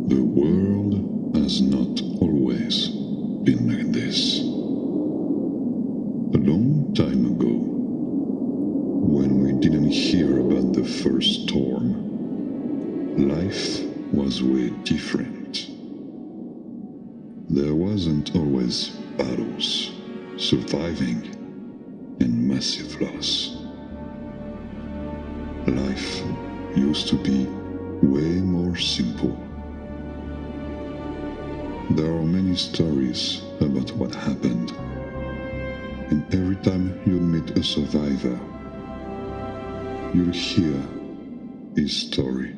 The world has not always been like this. A long time ago, when we didn't hear about the first storm, life was way different. There wasn't always battles, surviving, and massive loss. Life used to be way more simple. There are many stories about what happened, and every time you meet a survivor, you'll hear his story.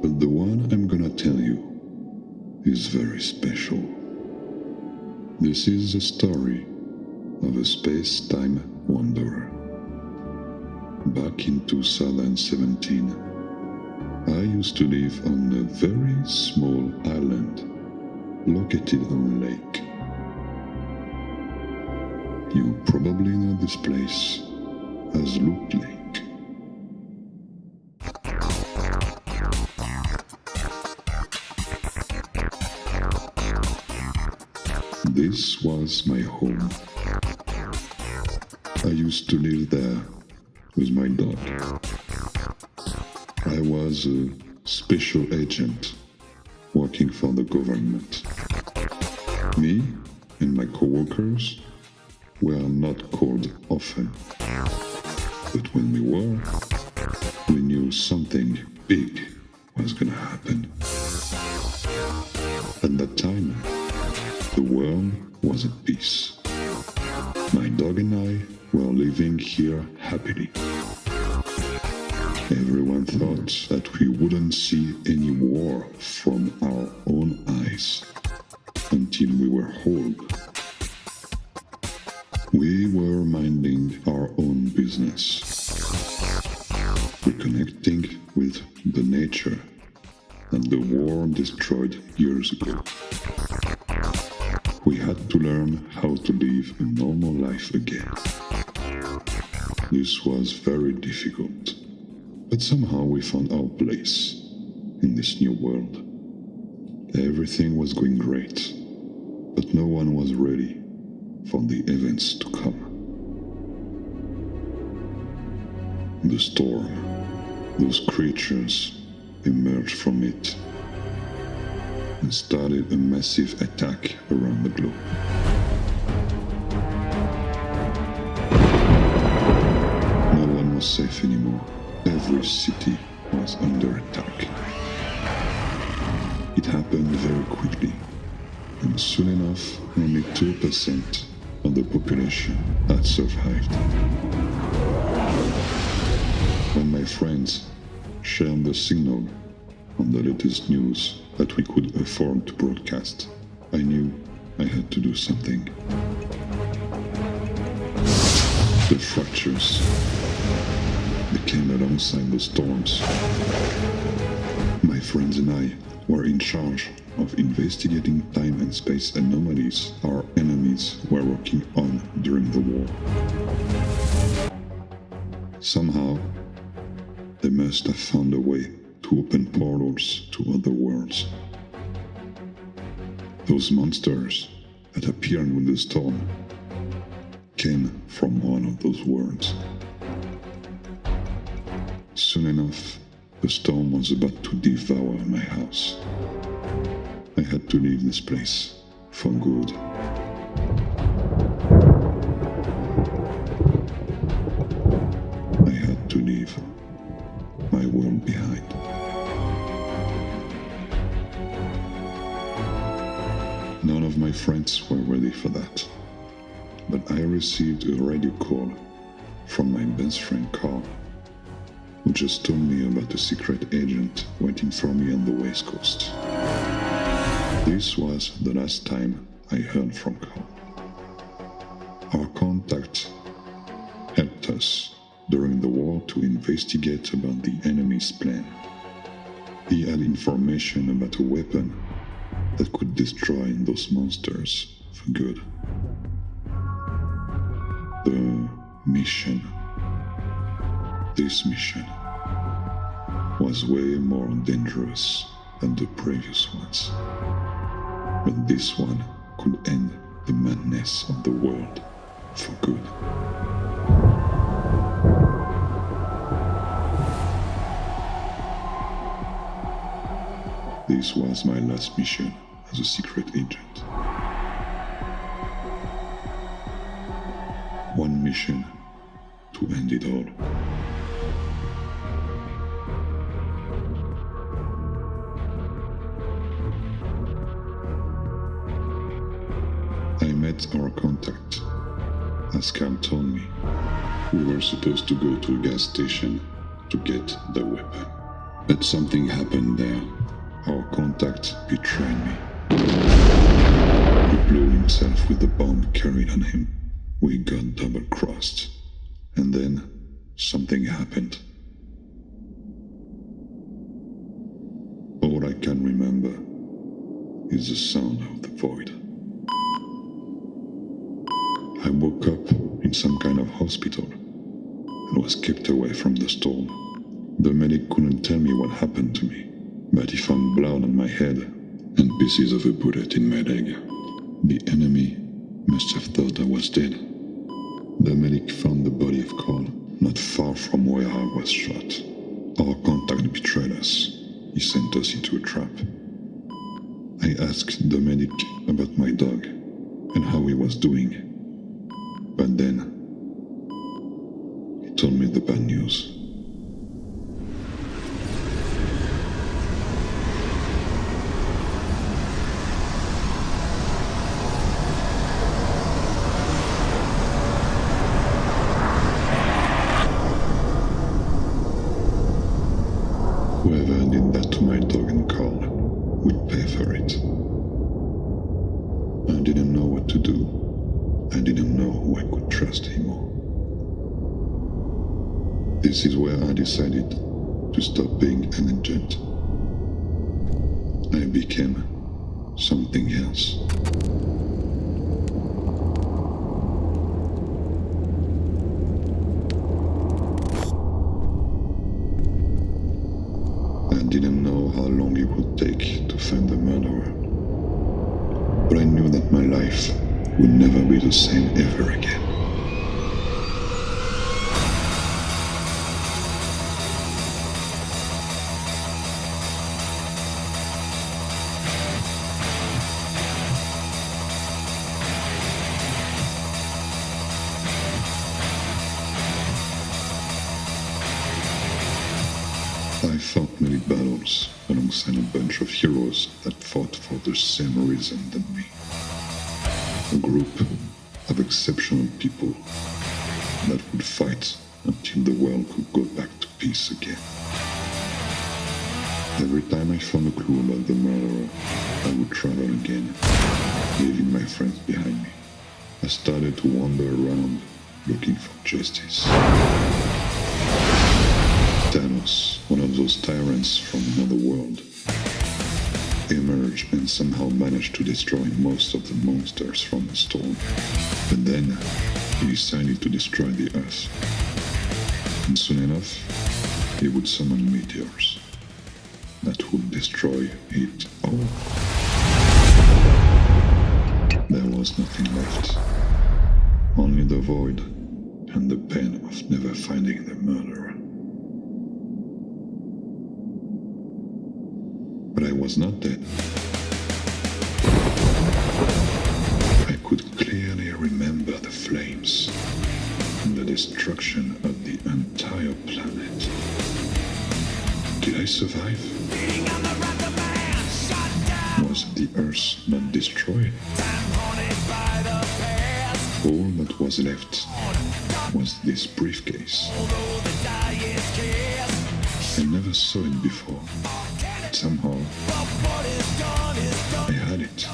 But the one I'm gonna tell you is very special. This is the story of a space-time wanderer. Back in 2017, I used to live on a very small island located on a lake. You probably know this place as Loop Lake. This was my home. I used to live there with my dog. I was a special agent working for the government. Me and my co-workers were not called often, but when we were, we knew something big was gonna happen. At that time, the world was at peace. My dog and I were living here happily. Everyone thought that we wouldn't see any war from our own eyes until we were old. We were minding our own business, reconnecting with the nature that the war destroyed years ago. We had to learn how to live a normal life again. This was very difficult, but somehow we found our place in this new world. Everything was going great, but no one was ready for the events to come. The storm, those creatures emerged from it and started a massive attack around the globe. No one was safe anymore. Every city was under attack. It happened very quickly, and soon enough, only 2% of the population had survived. When my friends shared the signal on the latest news that we could afford to broadcast, I knew I had to do something. The fractures, they came alongside the storms. My friends and I were in charge of investigating time and space anomalies our enemies were working on during the war. Somehow, they must have found a way to open portals to other worlds. Those monsters that appeared with the storm came from one of those worlds. Soon enough, the storm was about to devour my house. I had to leave this place for good. I had to leave my world behind. None of my friends were ready for that, but I received a radio call from my best friend Carl, who just told me about a secret agent waiting for me on the West Coast. This was the last time I heard from Carl. Our contact helped us during the war to investigate about the enemy's plan. He had information about a weapon that could destroy those monsters for good. The mission This mission was way more dangerous than the previous ones, but this one could end the madness of the world for good. This was my last mission as a secret agent. One mission to end it all. I met our contact. As Carl told me, we were supposed to go to a gas station to get the weapon. But something happened there. Our contact betrayed me. He blew himself with the bomb carried on him. We got double-crossed. And then something happened. All I can remember is the sound of the void. I woke up in some kind of hospital and was kept away from the storm. The medic couldn't tell me what happened to me, but he found blood on my head and pieces of a bullet in my leg. The enemy must have thought I was dead. The medic found the body of Carl not far from where I was shot. Our contact betrayed us. He sent us into a trap. I asked the medic about my dog and how he was doing. But then, he told me the bad news. Whoever did that to my dog and Carl would pay for it. I didn't know what to do. I didn't know who I could trust anymore. This is where I decided to stop being an agent. I became something else. I didn't know how long it would take to find the murderer, but I knew that my life would never be the same ever again. I fought many battles alongside a bunch of heroes that fought for the same reason than me. A group of exceptional people that would fight until the world could go back to peace again. Every time I found a clue about the murderer, I would travel again, leaving my friends behind me. I started to wander around looking for justice. Thanos, one of those tyrants from another world, emerged and somehow managed to destroy most of the monsters from the storm. But then, he decided to destroy the Earth. And soon enough, he would summon meteors that would destroy it all. There was nothing left. Only the void and the pain of never finding the murderer. But I was not dead. I could clearly remember the flames and the destruction of the entire planet. Did I survive? Was the Earth not destroyed? All that was left was this briefcase. I never saw it before. Somehow, I had it.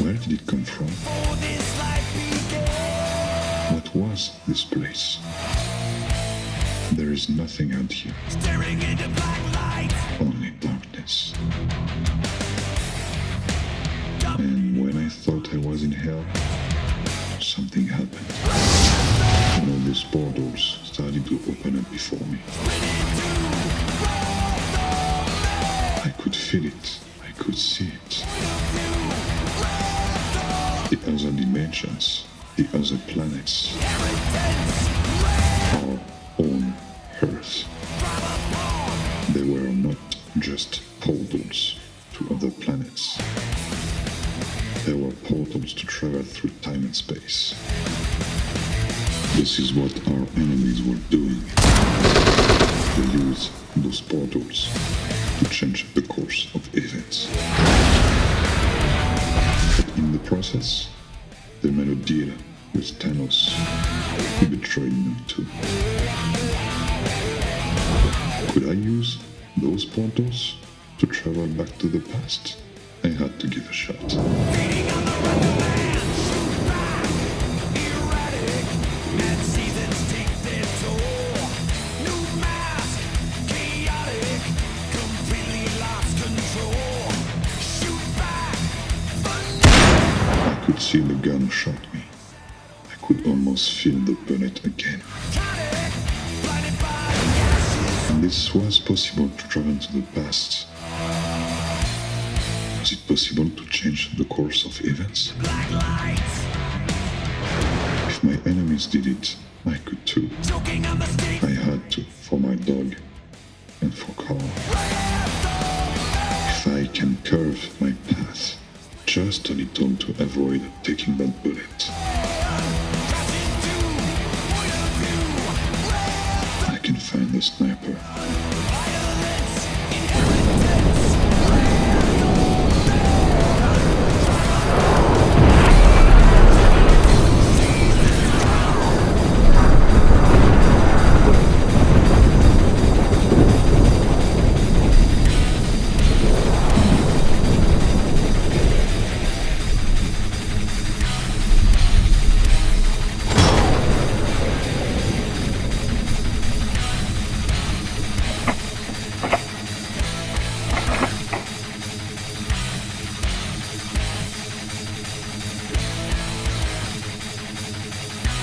Where did it come from? What was this place? There is nothing out here. Only darkness. And when I thought I was in hell, something happened. One of those portals started to open up before me. I could feel it, I could see it. The other dimensions, the other planets, our own Earth. They were not just portals to other planets. They were portals to travel through time and space. This is what our enemies were doing. They used those portals to change the course of events. But in the process, they made a deal with Thanos, who betrayed them too. Could I use those portals to travel back to the past? I had to give a shot. I could see the gun shot me. I could almost feel the bullet again. And this was possible to travel to the past. Was it possible to change the course of events? If my enemies did it, I could too. I had to, for my dog and for Carl. If I can curve my path just a little to avoid taking that bullet, I can find the sniper.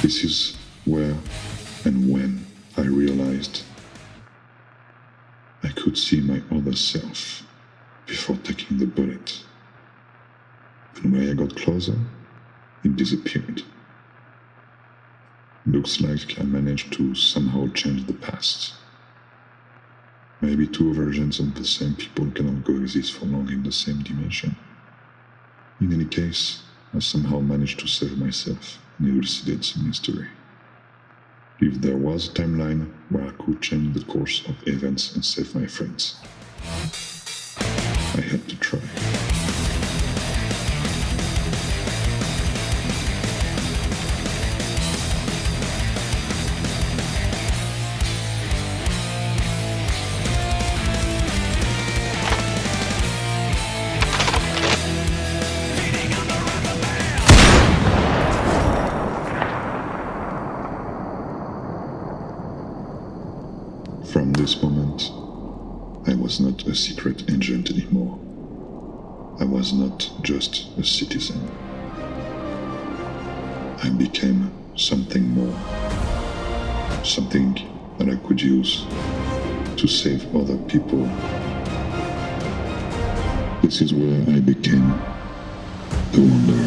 This is where and when I realized I could see my other self before taking the bullet. And when I got closer, it disappeared. Looks like I managed to somehow change the past. Maybe two versions of the same people cannot coexist for long in the same dimension. In any case, I somehow managed to save myself and elucidate some mystery. If there was a timeline where I could change the course of events and save my friends, I had to try. From this moment, I was not a secret agent anymore. I was not just a citizen. I became something more, something that I could use to save other people. This is where I became the Wanderer.